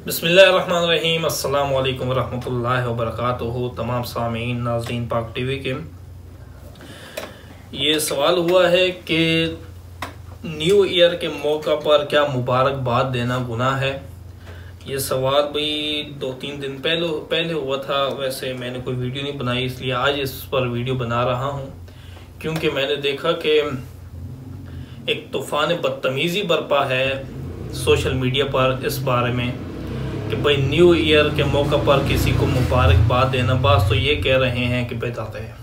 बिस्मिल्लाहिर्रहमानिर्रहीम। अस्सलाम वालेकुम रहमतुल्लाहि व बरकातुहू। तमाम सामीन नाज़रीन पाक टीवी के, ये सवाल हुआ है कि न्यू ईयर के मौका पर क्या मुबारकबाद देना गुनाह है। ये सवाल भाई 2-3 दिन पहले हुआ था। वैसे मैंने कोई वीडियो नहीं बनाई, इसलिए आज इस पर वीडियो बना रहा हूँ, क्योंकि मैंने देखा कि एक तूफ़ान बदतमीज़ी बरपा है सोशल मीडिया पर इस बारे में कि भाई न्यू ईयर के मौका पर किसी को मुबारकबाद देना। बात तो ये कह रहे हैं कि बिदअत है,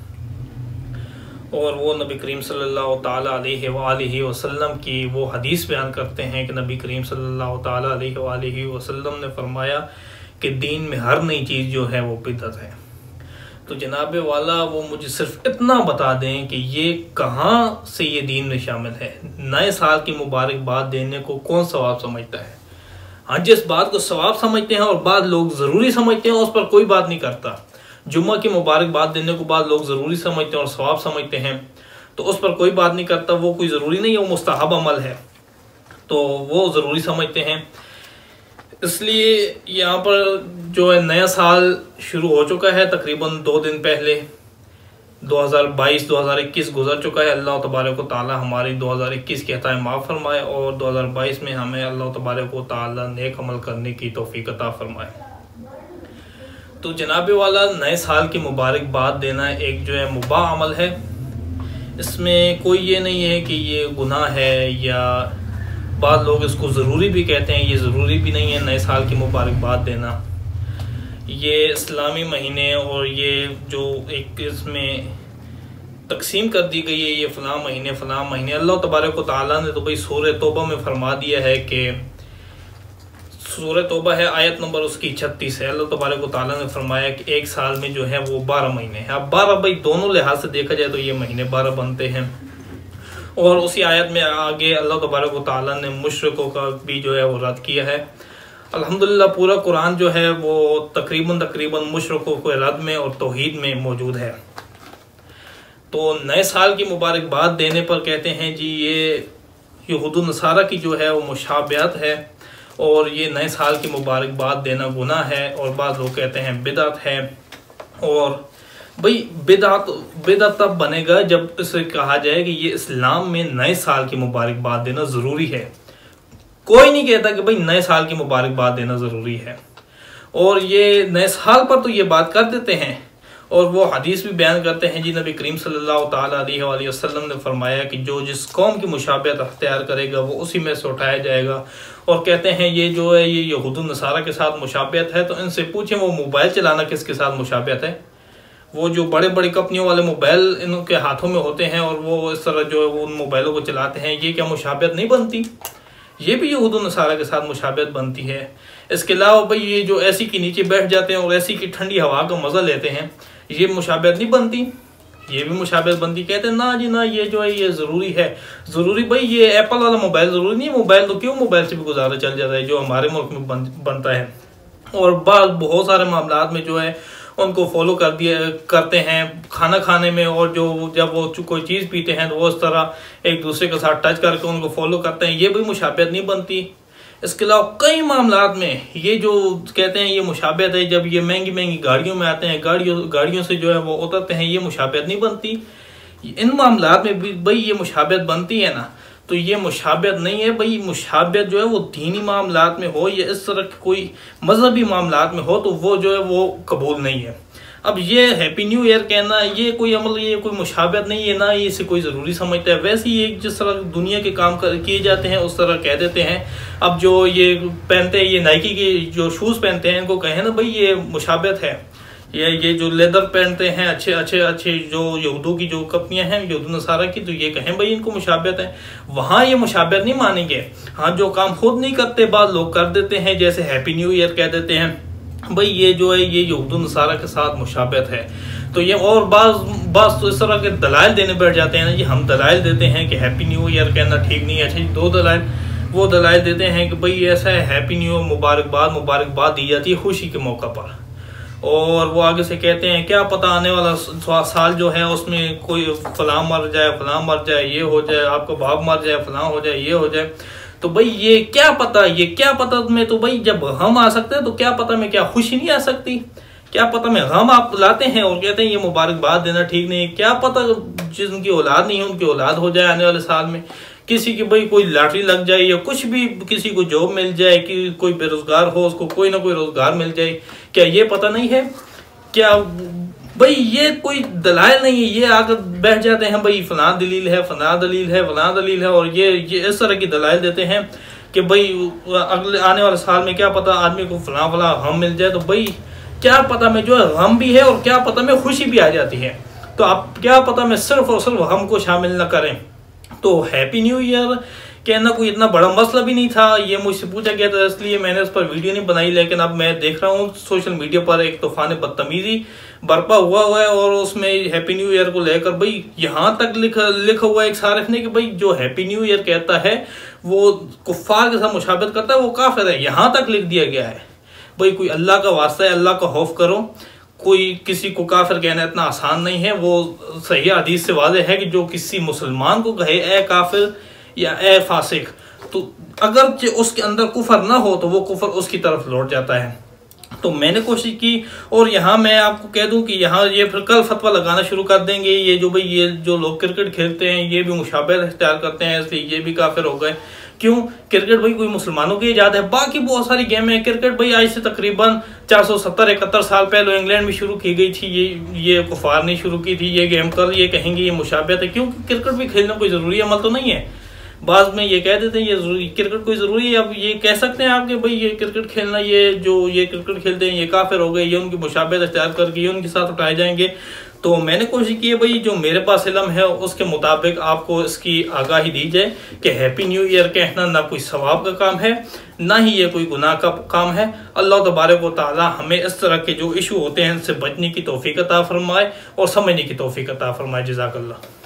और वो नबी करीम सल्लल्लाहु ताला अलैहि वसल्लम की वो हदीस बयान करते हैं कि नबी करीम सल्लल्लाहु ताला अलैहि वसल्लम ने फरमाया कि दीन में हर नई चीज़ जो है वो बिदअत है। तो जनाब वाला वो मुझे सिर्फ इतना बता दें कि ये कहाँ से ये दीन में शामिल है। नए साल की मुबारकबाद देने को कौन सवाब समझता है? हाँ, जिस बात को सवाब समझते हैं और बाद लोग ज़रूरी समझते हैं उस पर कोई बात नहीं करता। जुम्मा की मुबारकबाद देने को बाद लोग ज़रूरी समझते हैं और सवाब समझते हैं, तो उस पर कोई बात नहीं करता। वो कोई ज़रूरी नहीं है, वो मुस्तहब अमल है, तो वो ज़रूरी समझते हैं। इसलिए यहाँ पर जो है नया साल शुरू हो चुका है। तकरीबन 2 दिन पहले 2022-2021 गुजर चुका है। अल्लाह तबारक व तआला हमारी 2021 की खताएं माफ़ फरमाए और 2022 में हमें अल्लाह तबारक व तआला नेक अमल करने की तौफीक अता फरमाए। तो जनाब वाला नए साल की मुबारकबाद देना एक जो है मुबाह अमल है। इसमें कोई ये नहीं है कि ये गुनाह है, या बाद लोग इसको ज़रूरी भी कहते हैं। ये ज़रूरी भी नहीं है नए साल की मुबारकबाद देना। ये इस्लामी महीने और ये जो एक इसमें तकसीम कर दी गई है, ये फ़लाँ महीने अल्लाह तबारक व तआला ने तो भाई सूरह तौबा में फरमा दिया है कि सूरह तौबा है, आयत नंबर उसकी 36 है। अल्लाह तबारक व तआला ने फरमाया कि एक साल में जो है वो 12 महीने हैं। अब 12 भाई दोनों लिहाज से देखा जाए तो ये महीने 12 बनते हैं। और उसी आयत में आगे अल्लाह तबारक व तआला ने मुशरिकों का भी जो है वो रद्द किया है। अल्हम्दुलिल्लाह पूरा कुरान जो है वो तकरीबन मुशरिकों के रद्द में और तौहीद में मौजूद है। तो नए साल की मुबारकबाद देने पर कहते हैं जी ये यहूद नसारा की जो है वो मुशाबहत है और ये नए साल की मुबारकबाद देना गुनाह है, और बाद लोग कहते हैं बिदअत है। और भाई बिदअत तब बनेगा जब इसे कहा जाए कि ये इस्लाम में नए साल की मुबारकबाद देना ज़रूरी है। कोई नहीं कहता कि भाई नए साल की मुबारकबाद देना ज़रूरी है, और ये नए साल पर तो ये बात कर देते हैं। और वो हदीस भी बयान करते हैं जी, नबी करीम सल्लल्लाहु ताला अलैहि वसल्लम ने फरमाया कि जो जिस कौम की मुशाबहत अख्तियार करेगा वो उसी में से उठाया जाएगा। और कहते हैं ये जो है ये यहूद नसारा के साथ मुशाबहत है, तो इनसे पूछें वो मोबाइल चलाना किसके साथ मुशाबहत है। वो जो बड़े बड़ी कंपनियों वाले मोबाइल इनके हाथों में होते हैं और वो इस तरह जो है वो उन मोबाइलों को चलाते हैं, ये क्या मुशाबहत नहीं बनती? ये भी यहूद नसारा के साथ मुशाबहत बनती है। इसके अलावा भाई ये जो एसी के नीचे बैठ जाते हैं और एसी की ठंडी हवा का मज़ा लेते हैं, ये मुशाबहत नहीं बनती? ये भी मुशाबहत बनती। कहते हैं ना जी ना, ये जो है ये ज़रूरी है। ज़रूरी भाई ये एप्पल वाला मोबाइल ज़रूरी नहीं है। मोबाइल तो क्यों, मोबाइल से भी गुजारा चल जाता है जो हमारे मुल्क में बनता है। और बहुत सारे मामलात में जो है उनको फॉलो करते हैं खाना खाने में, और जो जब वो कोई चीज़ पीते हैं तो वो इस तरह एक दूसरे के साथ टच करके उनको फॉलो करते हैं। ये भी मुशाबहत नहीं बनती। इसके अलावा कई मामलात में ये जो कहते हैं ये मुशाबहत है, जब ये महंगी गाड़ियों में आते हैं, गाड़ियों से जो है वो उतरते हैं, ये मुशाबहत नहीं बनती। इन मामलात में भी भाई ये मुशाबहत बनती है ना, तो ये मुशाबहत नहीं है भाई। मुशाबहत जो है वो दीनी मामलात में हो या इस तरह की कोई मजहबी मामलात में हो तो वो जो है वो कबूल नहीं है। अब ये हैप्पी न्यू ईयर कहना, ये कोई अमल, ये कोई मुशाबहत नहीं है ना, ये इसे कोई ज़रूरी समझता है। वैसे ही एक जिस तरह दुनिया के काम किए जाते हैं उस तरह कह देते हैं। अब जो ये पहनते हैं, ये नाइकी के जो शूज़ पहनते हैं, इनको कहें ना भाई ये मुशाबहत है। ये जो लेदर पहनते हैं अच्छे जो यहूदों की जो कंपनियां हैं यहूद नसारा की, तो ये कहें भाई इनको मुशाबहत है। वहाँ ये मुशाबहत नहीं मानेंगे। हाँ, जो काम खुद नहीं करते बाद लोग कर देते हैं, जैसे हैप्पी न्यू ईयर कह देते हैं, भाई ये जो है ये यहूद नसारा के साथ मुशाबहत है। तो ये और बास तो इस तरह के दलाइल देने बैठ जाते हैं ना जी। हम दलाइल देते हैं कि हैप्पी न्यू ईयर कहना ठीक नहीं है। अच्छा जी, 2 दलाइल वो दलाइल देते हैं कि भाई ऐसा है, हैप्पी न्यू ईयर मुबारकबाद दी जाती है खुशी के मौका पर। और वो आगे से कहते हैं क्या पता आने वाला साल जो है उसमें कोई फलां मर जाए, ये हो जाए, आपका बाप मर जाए, फलां हो जाए, ये हो जाए। तो भाई ये क्या पता में, तो भाई जब हम आ सकते हैं तो क्या पता में क्या खुशी नहीं आ सकती? क्या पता में हम आप लाते हैं और कहते हैं ये मुबारकबाद देना ठीक नहीं है। क्या पता जिनकी औलाद नहीं है उनकी औलाद हो जाए आने वाले साल में, किसी की भाई कोई लॉटरी लग जाए या कुछ भी, किसी को जॉब मिल जाए, कि कोई बेरोजगार हो उसको कोई ना कोई रोजगार मिल जाए। क्या ये पता नहीं है? क्या भाई ये कोई दलाइल नहीं है, ये आकर बैठ जाते हैं भाई फलां दलील है, फलां दलील है, फलां दलील है, और ये इस तरह की दलाइल देते हैं कि भाई अगले आने वाले साल में क्या पता आदमी को फलां फलां हम मिल जाए। तो भाई क्या पता में जो है गम भी है और क्या पता में खुशी भी आ जाती है। तो आप क्या पता में सिर्फ और सिर्फ हम को शामिल न करें। तो हैप्पी न्यू ईयर कहना कोई इतना बड़ा मसला भी नहीं था। ये मुझसे पूछा गया था इसलिए मैंने उस पर वीडियो नहीं बनाई, लेकिन अब मैं देख रहा हूँ सोशल मीडिया पर एक तूफान बदतमीजी बर्पा हुआ है और उसमें हैप्पी न्यू ईयर को लेकर भाई यहाँ तक लिखा हुआ है एक सारिफ ने कि भाई जो हैप्पी न्यू ईयर कहता है वो कुफ्फार के साथ मुशाबहत करता है, वो काफिर है। यहाँ तक लिख दिया गया है। भाई कोई अल्लाह का वास्ता है, अल्लाह का खौफ करो। कोई किसी को काफिर कहना इतना आसान नहीं है। वो सही हदीस से वाज़ेह है कि जो किसी मुसलमान को कहे ए काफिर या ए फासिक, तो अगर उसके अंदर कुफर ना हो तो वो कुफर उसकी तरफ लौट जाता है। तो मैंने कोशिश की, और यहाँ मैं आपको कह दूं कि यहाँ ये फिर कल फतवा लगाना शुरू कर देंगे ये जो भाई ये जो लोग क्रिकेट खेलते हैं ये भी मुशाबहत इख्तियार करते हैं, इसलिए ये भी काफिर हो गए। क्यों? क्रिकेट भाई कोई मुसलमानों की इजाद है, बाकी बहुत सारी गेम है। क्रिकेट भाई आज से तकरीबन 470-71 साल पहले इंग्लैंड में शुरू की गई थी। ये कुफार ने शुरू की थी ये गेम। कर ये कहेंगे ये मुशाबहत है, क्योंकि क्रिकेट भी खेलना कोई जरूरी अमल तो नहीं है। बाद में ये कह देते हैं ये जरूरी क्रिकेट कोई जरूरी है। अब ये कह सकते हैं आप कि भाई ये क्रिकेट खेलना, ये जो ये क्रिकेट खेलते हैं ये काफिर हो गए, ये उनकी मुशाबहत इख्तियार करके ये उनके साथ उठाए जाएंगे। तो मैंने कोशिश की है भाई जो मेरे पास इल्म है उसके मुताबिक आपको इसकी आगाही दी जाए कि हैप्पी न्यू ईयर कहना ना कोई सवाब का काम है, ना ही ये कोई गुनाह का काम है। अल्लाह तबारक व तआला हमें इस तरह के जो इशू होते हैं इनसे बचने की तौफीक अता फरमाए और समझने की तौफीक अता फरमाए। जज़ाकल्लाह।